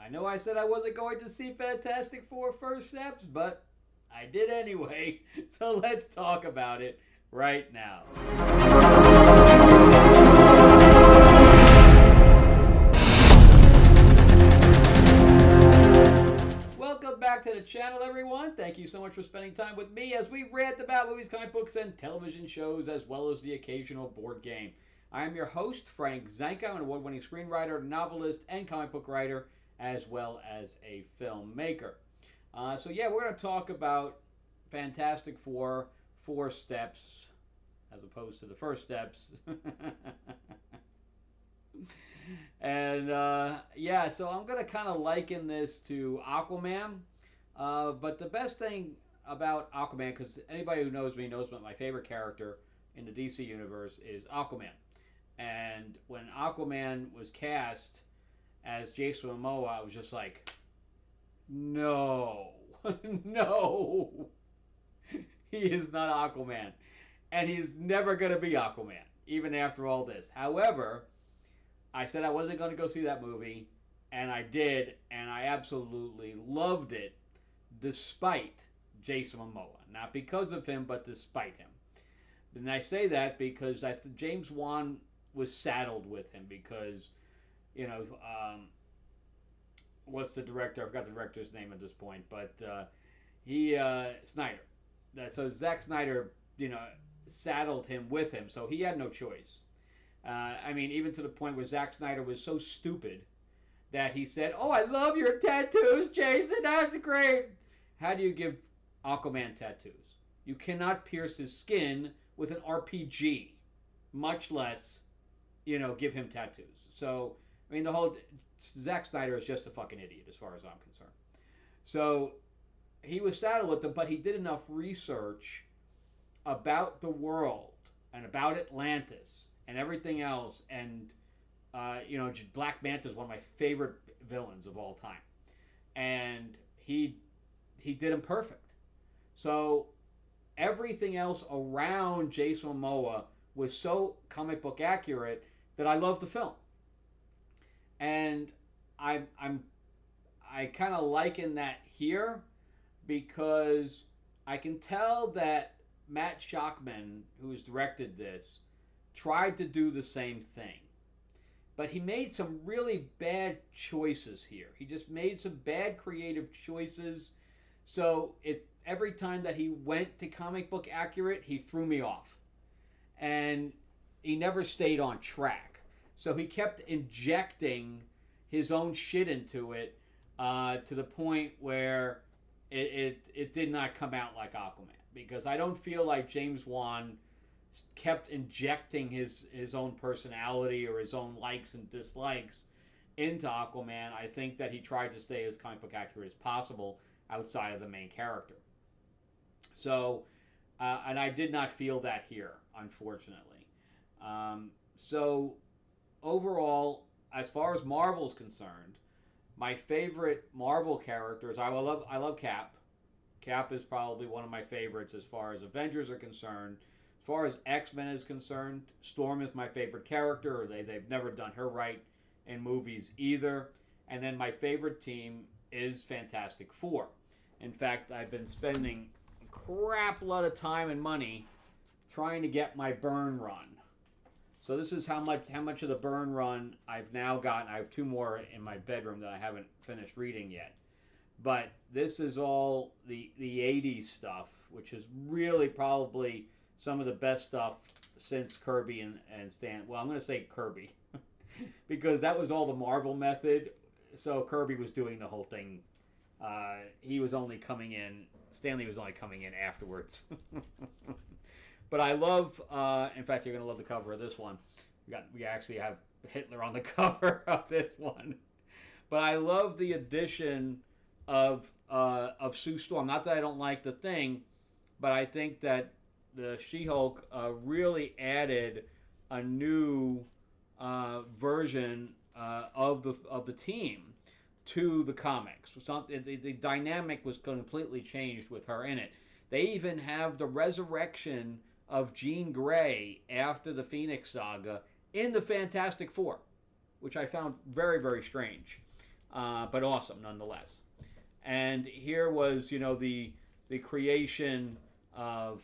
I know I said I wasn't going to see Fantastic Four First Steps, but I did anyway. So let's talk about it right now. Welcome back to the channel, everyone. Thank you so much for spending time with me as we rant about movies, comic books, and television shows, as well as the occasional board game. I am your host, Frank Zanko, an award-winning screenwriter, novelist, and comic book writer, as well as a filmmaker. So we're going to talk about Fantastic Four, Four Steps, as opposed to the First Steps. And so I'm going to kind of liken this to Aquaman. But the best thing about Aquaman, because anybody who knows me knows that my favorite character in the DC universe is Aquaman. And when Aquaman was cast as Jason Momoa, I was just like, no, no, he is not Aquaman. And he's never going to be Aquaman, even after all this. However, I said I wasn't going to go see that movie, and I did, and I absolutely loved it, despite Jason Momoa. Not because of him, but despite him. And I say that because James Wan was saddled with him because, what's the director? I forgot the director's name at this point, but Snyder. So Zack Snyder, saddled him with him, so he had no choice. Even to the point where Zack Snyder was so stupid that he said, "Oh, I love your tattoos, Jason. That's great." How do you give Aquaman tattoos? You cannot pierce his skin with an RPG, much less, give him tattoos. So, the whole Zack Snyder is just a fucking idiot as far as I'm concerned. So, he was saddled with them, but he did enough research about the world and about Atlantis and everything else, and Black Manta is one of my favorite villains of all time, and he did him perfect. So everything else around Jason Momoa was so comic book accurate that I loved the film, and I kind of liken that here because I can tell that Matt Shakman, who has directed this, tried to do the same thing. But he made some really bad choices here. He just made some bad creative choices. So every time that he went to comic book accurate, he threw me off. And he never stayed on track. So he kept injecting his own shit into it to the point where it did not come out like Aquaman. Because I don't feel like James Wan kept injecting his own personality or his own likes and dislikes into Aquaman. I think that he tried to stay as comic book accurate as possible outside of the main character. So, and I did not feel that here, unfortunately. So, overall, as far as Marvel's concerned, my favorite Marvel characters, I love Cap. Cap is probably one of my favorites as far as Avengers are concerned. As far as X-Men is concerned, Storm is my favorite character. They've never done her right in movies either. And then my favorite team is Fantastic Four. In fact, I've been spending a crap lot of time and money trying to get my Burn run. So this is how much of the Burn run I've now gotten. I have 2 more in my bedroom that I haven't finished reading yet. But this is all the 80s stuff, which is really probably some of the best stuff since Kirby and Stan. Well, I'm going to say Kirby because that was all the Marvel method. So Kirby was doing the whole thing. He was only coming in. Stanley was only coming in afterwards. But I love. In fact, you're going to love the cover of this one. We actually have Hitler on the cover of this one. But I love the addition of Sue Storm. Not that I don't like the Thing, but I think that the She-Hulk really added a new version of the team to the comics. The dynamic was completely changed with her in it. They even have the resurrection of Jean Grey after the Phoenix Saga in the Fantastic Four, which I found very, very strange. but awesome nonetheless. And here was, the creation of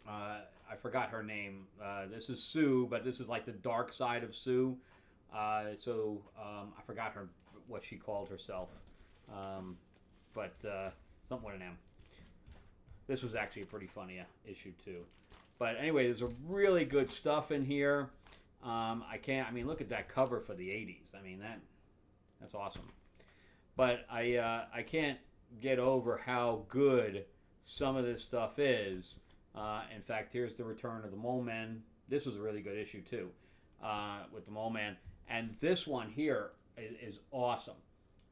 I forgot her name. This is Sue, but this is like the dark side of Sue. I forgot what she called herself, but something with an M. This was actually a pretty funny issue too. But anyway, there's a really good stuff in here. Look at that cover for the '80s. That's awesome. But I can't get over how good some of this stuff is. In fact, here's the Return of the Mole Man. This was a really good issue too, with the Mole Man. And this one here is awesome.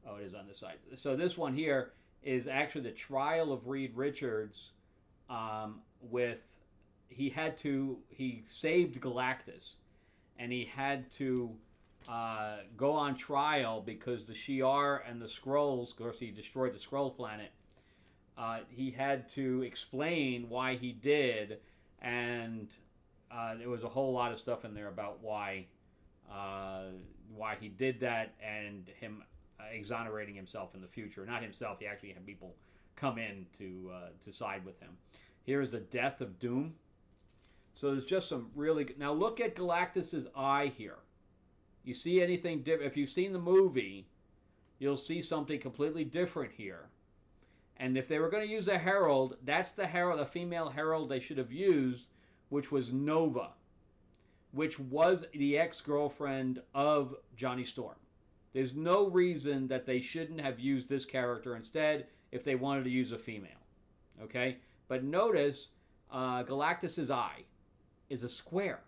Oh, it is on the side. So this one here is actually the trial of Reed Richards. He saved Galactus, and he had to go on trial because the Shi'ar and the Skrulls, of course he destroyed the Skrull planet, he had to explain why he did, and there was a whole lot of stuff in there about why he did that, and him exonerating himself in the future. Not himself, he actually had people come in to side with him. Here is the death of Doom. So there's just some really good... Now look at Galactus's eye here. You see anything different? If you've seen the movie, you'll see something completely different here. And if they were going to use a herald, that's the herald, a female herald they should have used, which was Nova, which was the ex-girlfriend of Johnny Storm. There's no reason that they shouldn't have used this character instead if they wanted to use a female. Okay? But notice Galactus's eye is a square.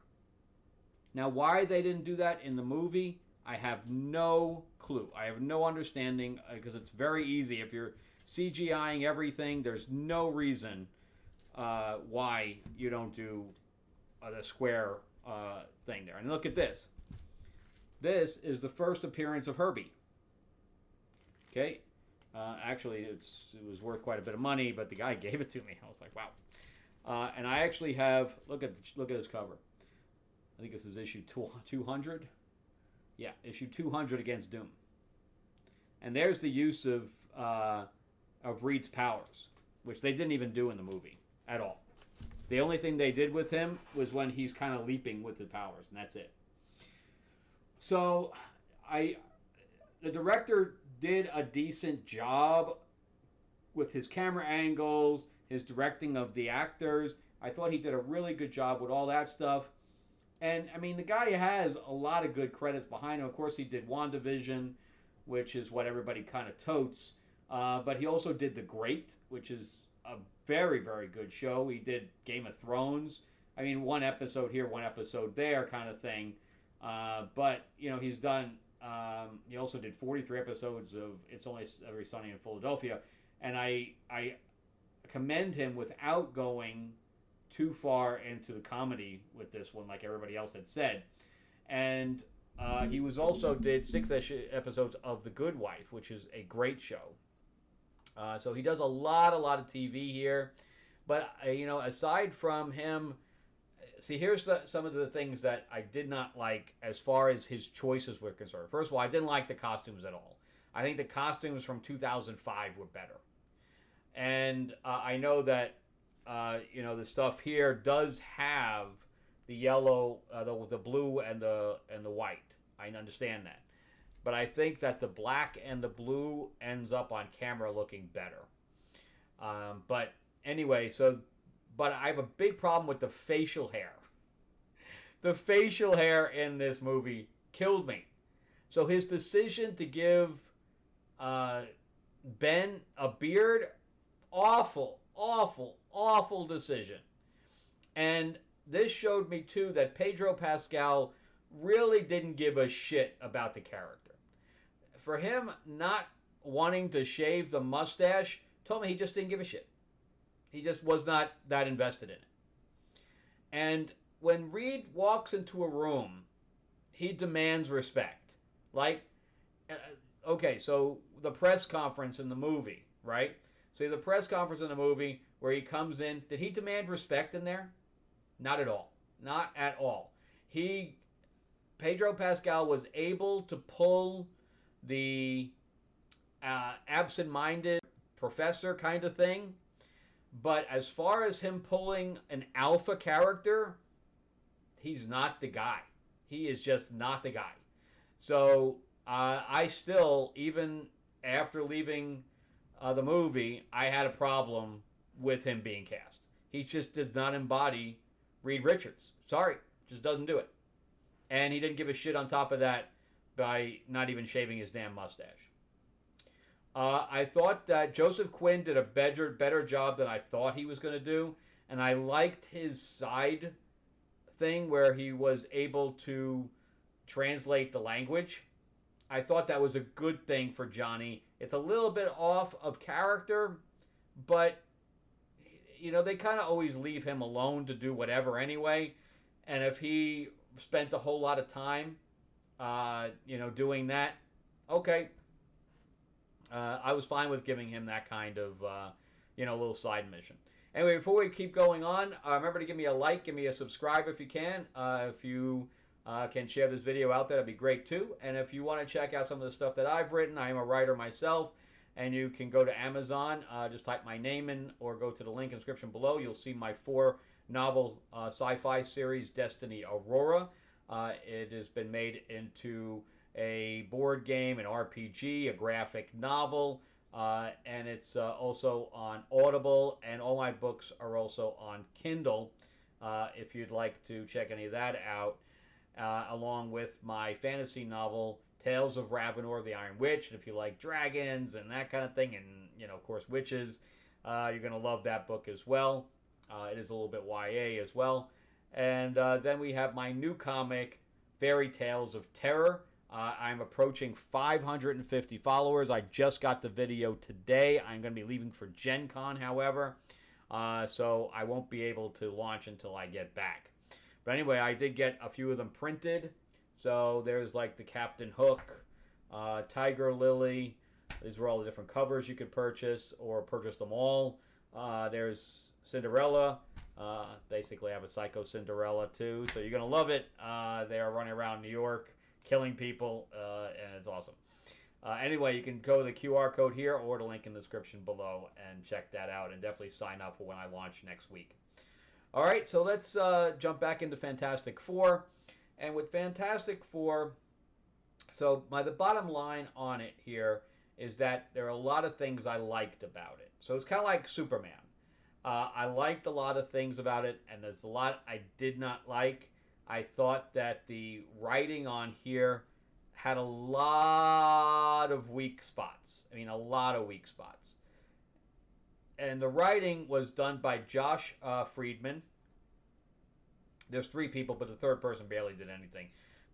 Now, why they didn't do that in the movie, I have no clue. I have no understanding, because it's very easy. If you're CGIing everything, there's no reason why you don't do the square thing there. And look at this. This is the first appearance of Herbie. Okay? Actually, it was worth quite a bit of money, but the guy gave it to me. I was like, wow. And I actually have, look at his cover. I think this is issue 200. Yeah, issue 200 against Doom. And there's the use of Reed's powers, which they didn't even do in the movie at all. The only thing they did with him was when he's kind of leaping with the powers, and that's it. So, the director did a decent job with his camera angles, his directing of the actors. I thought he did a really good job with all that stuff. And, the guy has a lot of good credits behind him. Of course, he did WandaVision, which is what everybody kind of totes. But he also did The Great, which is a very, very good show. He did Game of Thrones. One episode here, one episode there kind of thing. But, he's done... he also did 43 episodes of It's Always Sunny in Philadelphia. And I commend him without going too far into the comedy with this one, like everybody else had said. And he did 6 episodes of The Good Wife, which is a great show. So he does a lot of TV here. But, aside from him, see, here's some of the things that I did not like as far as his choices were concerned. First of all, I didn't like the costumes at all. I think the costumes from 2005 were better. And I know that, the stuff here does have the yellow, the blue, and the white. I understand that. But I think that the black and the blue ends up on camera looking better. But anyway, but I have a big problem with the facial hair. The facial hair in this movie killed me. So his decision to give Ben a beard, awful decision. And this showed me, too, that Pedro Pascal really didn't give a shit about the character. For him not wanting to shave the mustache told me he just didn't give a shit. He just was not that invested in it. And when Reed walks into a room, he demands respect. Like, okay, so the press conference in the movie, right? So the press conference in the movie where he comes in, did he demand respect in there? Not at all. Not at all. Pedro Pascal was able to pull the absent-minded professor kind of thing. But as far as him pulling an alpha character, he's not the guy. He is just not the guy. So I still, even after leaving the movie, I had a problem with him being cast. He just does not embody Reed Richards. Sorry, just doesn't do it. And he didn't give a shit on top of that by not even shaving his damn mustache. I thought that Joseph Quinn did a better job than I thought he was going to do. And I liked his side thing where he was able to translate the language. I thought that was a good thing for Johnny. It's a little bit off of character, but you know, they kind of always leave him alone to do whatever anyway. And if he spent a whole lot of time, doing that, okay. I was fine with giving him that kind of, little side mission. Anyway, before we keep going on, remember to give me a like, give me a subscribe if you can. If you can share this video out there, that'd be great too. And if you want to check out some of the stuff that I've written, I am a writer myself. And you can go to Amazon, just type my name in, or go to the link in the description below. You'll see my 4-novel sci-fi series, Destiny Aurora. It has been made into a board game, an RPG, a graphic novel, and it's also on Audible, and all my books are also on Kindle, if you'd like to check any of that out, along with my fantasy novel, Tales of Ravenor the Iron Witch. And if you like dragons and that kind of thing, and of course witches, you're going to love that book as well. It is a little bit YA as well. And then we have my new comic, Fairy Tales of Terror. I'm approaching 550 followers. I just got the video today. I'm going to be leaving for Gen Con, however, so I won't be able to launch until I get back. But anyway, I did get a few of them printed. So there's like the Captain Hook, Tiger Lily. These are all the different covers you could purchase, or purchase them all. There's Cinderella. Basically, I have a Psycho Cinderella too. So you're going to love it. They are running around New York, killing people, and it's awesome. Anyway, you can go to the QR code here or the link in the description below and check that out. And definitely sign up for when I launch next week. All right, so let's jump back into Fantastic Four. And with Fantastic Four, so the bottom line on it here is that there are a lot of things I liked about it. So it's kind of like Superman. I liked a lot of things about it, and there's a lot I did not like. I thought that the writing on here had a lot of weak spots. I mean, a lot of weak spots. And the writing was done by Josh Friedman. There's 3 people, but the third person barely did anything.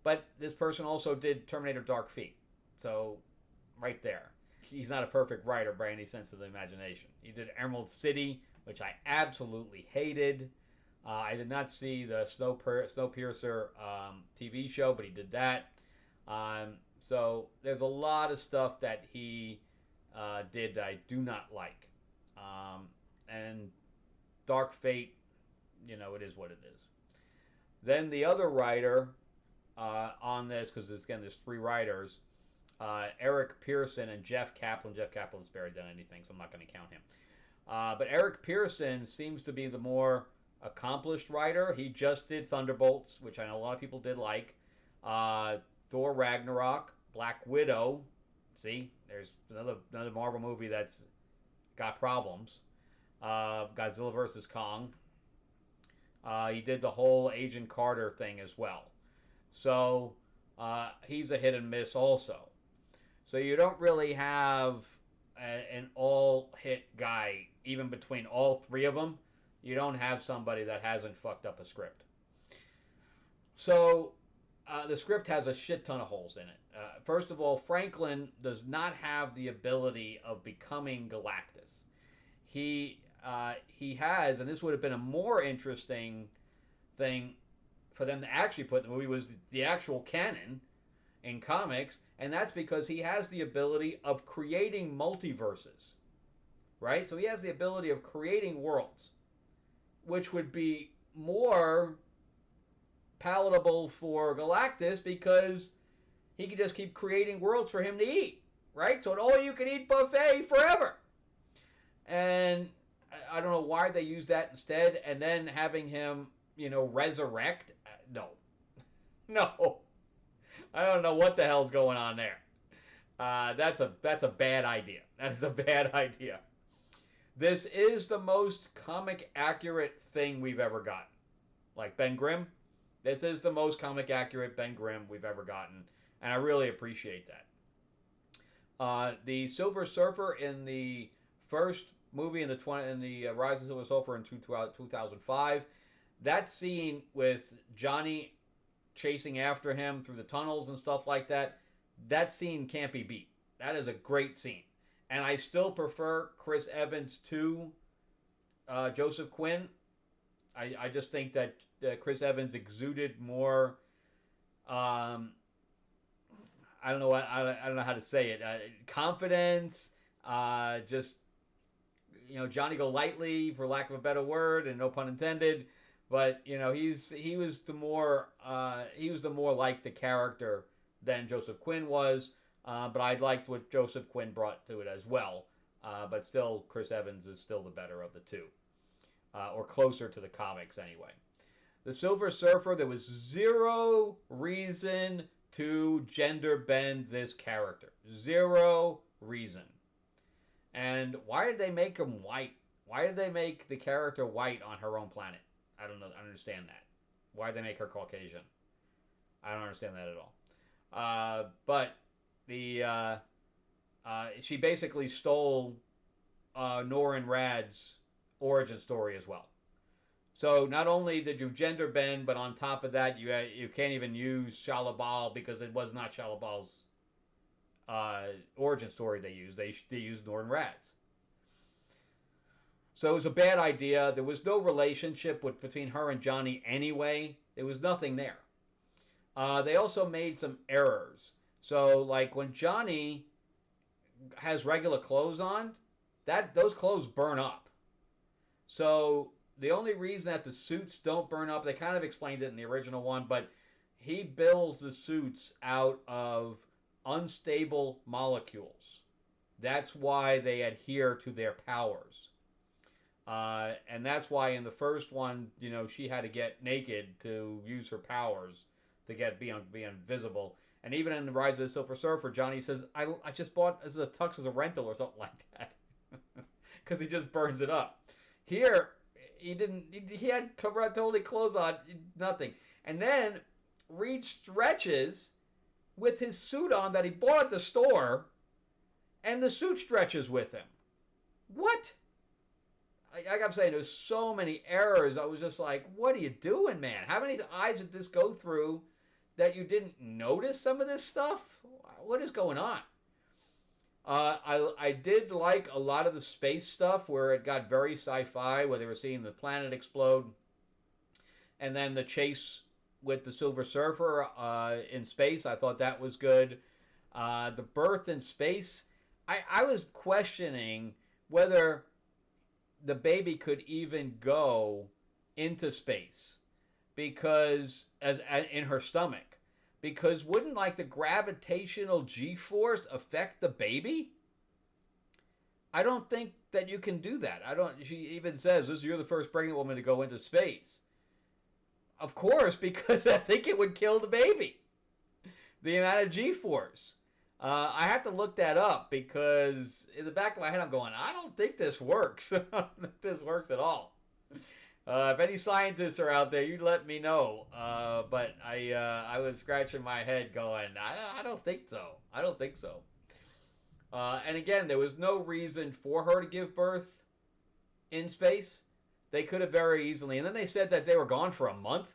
But this person also did Terminator Dark Fate. So, right there. He's not a perfect writer by any sense of the imagination. He did Emerald City, which I absolutely hated. I did not see the Snowpiercer TV show, but he did that. So, there's a lot of stuff that he did that I do not like. And Dark Fate, it is what it is. Then the other writer on this, because there's 3 writers, Eric Pearson and Jeff Kaplan. Jeff Kaplan's barely done anything, so I'm not going to count him. But Eric Pearson seems to be the more accomplished writer. He just did Thunderbolts, which I know a lot of people did like. Thor Ragnarok, Black Widow. See, there's another Marvel movie that's got problems. Godzilla vs. Kong. He did the whole Agent Carter thing as well. So he's a hit and miss also. So you don't really have an all-hit guy, even between all 3 of them. You don't have somebody that hasn't fucked up a script. So the script has a shit ton of holes in it. First of all, Franklin does not have the ability of becoming Galactus. He has, and this would have been a more interesting thing for them to actually put in the movie, was the actual canon in comics, and that's because he has the ability of creating multiverses, right? So he has the ability of creating worlds, which would be more palatable for Galactus because he could just keep creating worlds for him to eat, right? So an all-you-can-eat buffet forever. And I don't know why they use that instead, and then having him, resurrect. No, no, I don't know what the hell's going on there. That's a bad idea. That is a bad idea. This is the most comic accurate thing we've ever gotten. Like Ben Grimm, this is the most comic accurate Ben Grimm we've ever gotten, and I really appreciate that. The Silver Surfer in the first movie in the Rise of the Silver Surfer in 2005, that scene with Johnny chasing after him through the tunnels and stuff like that, that scene can't be beat. That is a great scene. And I still prefer Chris Evans to Joseph Quinn. I just think that Chris Evans exuded more. I don't know. I don't know how to say it. Confidence. Just Johnny Go Lightly, for lack of a better word, and no pun intended. But he was the more like the character than Joseph Quinn was. But I liked what Joseph Quinn brought to it as well. But still, Chris Evans is still the better of the two. Or closer to the comics anyway. The Silver Surfer, there was zero reason to gender bend this character. Zero reason. And why did they make him white? Why did they make the character white on her own planet? I don't know. I don't understand that. Why did they make her Caucasian? I don't understand that at all. But she basically stole Norrin Radd's origin story as well. So not only did you gender bend, but on top of that, you can't even use Shalabal because it was not Shalabal's origin story they used. They used Norrin Radd's. So it was a bad idea. There was no relationship between her and Johnny anyway. There was nothing there. They also made some errors. So like when Johnny has regular clothes on, those clothes burn up. So the only reason that the suits don't burn up, they kind of explained it in the original one, but he builds the suits out of unstable molecules. That's why they adhere to their powers. And that's why in the first one, she had to get naked to use her powers to be invisible. And even in the Rise of the Silver Surfer, Johnny says, I just bought this as a tux as a rental or something like that. Because he just burns it up. Here, he had totally clothes on, nothing. And then Reed stretches with his suit on that he bought at the store, and the suit stretches with him. What? Like I'm saying, there's so many errors. I was just like, what are you doing, man? How many eyes did this go through that you didn't notice some of this stuff? What is going on? I did like a lot of the space stuff where it got very sci-fi, where they were seeing the planet explode, and then the chase with the Silver Surfer in space. I thought that was good. The birth in space, I was questioning whether the baby could even go into space because in her stomach. Because wouldn't like the gravitational G-force affect the baby? I don't think that you can do that. She even says, you're the first pregnant woman to go into space. Of course, because I think it would kill the baby. The amount of G-force. I have to look that up because in the back of my head I'm going, I don't think this works. I don't think this works at all. If any scientists are out there, you let me know. But I was scratching my head going, I don't think so. I don't think so. And again, there was no reason for her to give birth in space. They could have very easily. And then they said that they were gone for a month.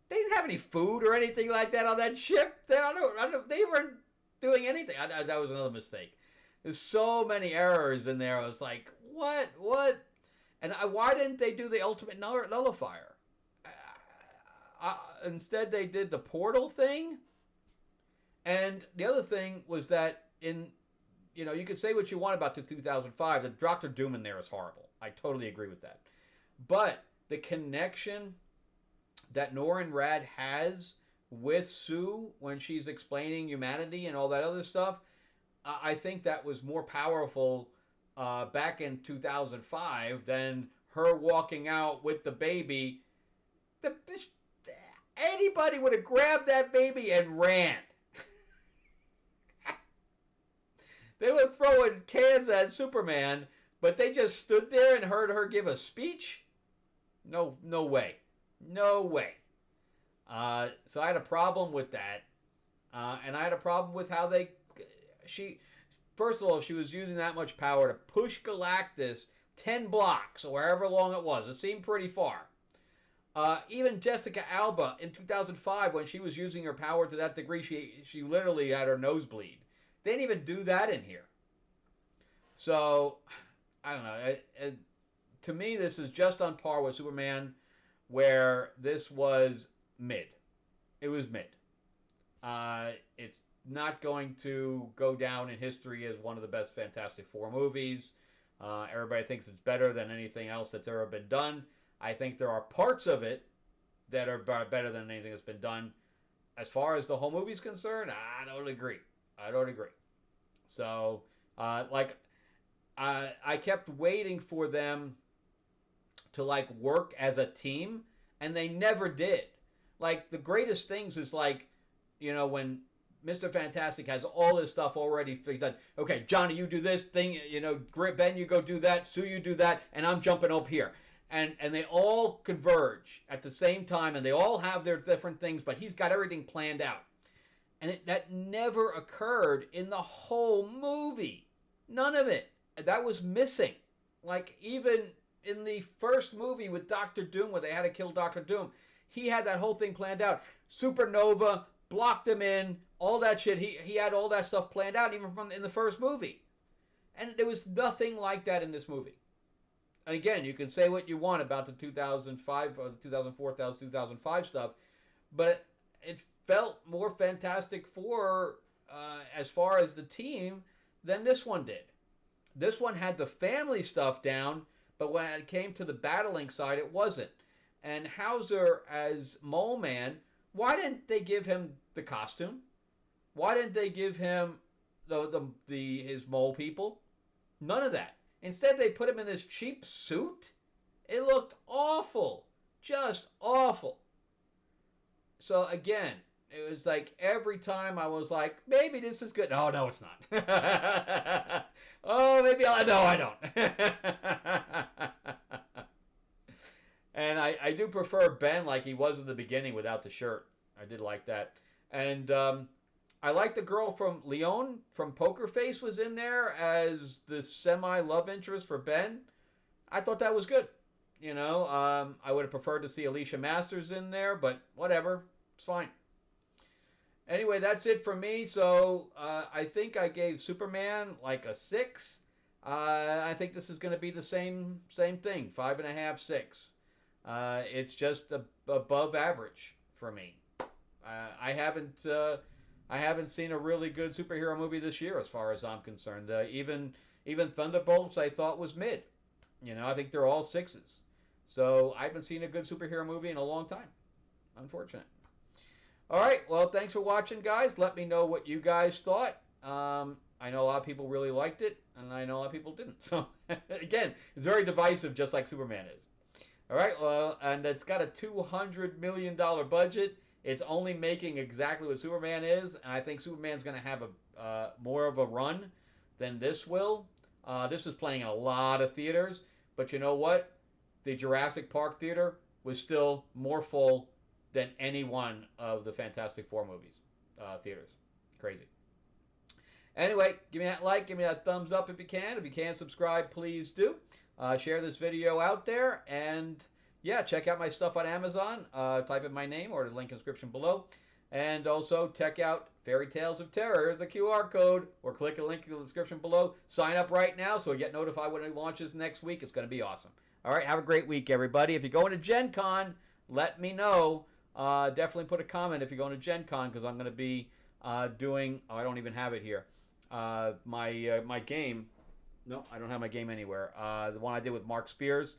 They didn't have any food or anything like that on that ship. They weren't doing anything. That was another mistake. There's so many errors in there. I was like, what? And why didn't they do the ultimate nullifier? Instead, they did the portal thing. And the other thing was that you could say what you want about the 2005. The Dr. Doom in there is horrible. I totally agree with that. But the connection that Norrin Radd has with Sue when she's explaining humanity and all that other stuff, I think that was more powerful back in 2005 than her walking out with the baby. Anybody would have grabbed that baby and ran. They were throwing cans at Superman, but they just stood there and heard her give a speech? No, no way. No way. So I had a problem with that. And I had a problem with how first of all, she was using that much power to push Galactus 10 blocks or however long it was. It seemed pretty far. Even Jessica Alba in 2005, when she was using her power to that degree, she literally had her nose bleed. They didn't even do that in here. So, I don't know. To me, this is just on par with Superman, where this was mid. It was mid. It's not going to go down in history as one of the best Fantastic Four movies. Everybody thinks it's better than anything else that's ever been done. I think there are parts of it that are better than anything that's been done. As far as the whole movie's concerned, I don't agree. So, I kept waiting for them to work as a team, and they never did. The greatest things is when Mr. Fantastic has all this stuff already figured out. Okay, Johnny, you do this thing. Ben, you go do that. Sue, you do that, and I'm jumping up here. And they all converge at the same time, and they all have their different things, but he's got everything planned out. And that never occurred in the whole movie. None of it. That was missing. Even in the first movie with Doctor Doom, where they had to kill Doctor Doom, he had that whole thing planned out. Supernova blocked him in, all that shit. He had all that stuff planned out, even in the first movie. And there was nothing like that in this movie. And again, you can say what you want about the 2005 or the 2004, 2005 stuff, but it felt more Fantastic Four as far as the team than this one did. This one had the family stuff down, but when it came to the battling side, it wasn't. And Hauser as Mole Man, why didn't they give him the costume? Why didn't they give him his mole people? None of that. Instead, they put him in this cheap suit. It looked awful. Just awful. So again, it was every time I was like, maybe this is good. Oh, no, it's not. Oh, maybe no, I don't. And I do prefer Ben like he was in the beginning without the shirt. I did like that. And I like the girl from Leon from Poker Face was in there as the semi-love interest for Ben. I thought that was good. I would have preferred to see Alicia Masters in there, but whatever. It's fine. Anyway, that's it for me. So I think I gave Superman a 6. I think this is going to be the same thing, 5.5, 6. It's just above average for me. I haven't seen a really good superhero movie this year, as far as I'm concerned. Even Thunderbolts, I thought was mid. I think they're all 6s. So I haven't seen a good superhero movie in a long time. Unfortunate. All right. Well, thanks for watching, guys. Let me know what you guys thought. I know a lot of people really liked it, and I know a lot of people didn't. So again, it's very divisive, just like Superman is. All right. Well, and it's got a $200 million budget. It's only making exactly what Superman is, and I think Superman's going to have more of a run than this will. This is playing in a lot of theaters, but you know what? The Jurassic Park theater was still more full than any one of the Fantastic Four movies theaters. Crazy. Anyway, give me that like, give me that thumbs up if you can. If you can subscribe, please do. Share this video out there, and yeah, check out my stuff on Amazon. Type in my name or the link in the description below. And also check out Fairy Tales of Terror. Here's the QR code, or click a link in the description below. Sign up right now so you get notified when it launches next week. It's going to be awesome. All right, have a great week, everybody. If you're going to Gen Con, let me know. Definitely put a comment if you're going to Gen Con, because I'm going to be doing, I don't even have it here, my game. No, I don't have my game anywhere. The one I did with Mark Spears.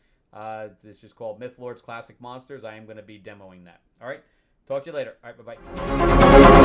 This is called Myth Lords Classic Monsters. I am going to be demoing that. All right. Talk to you later. All right, bye-bye.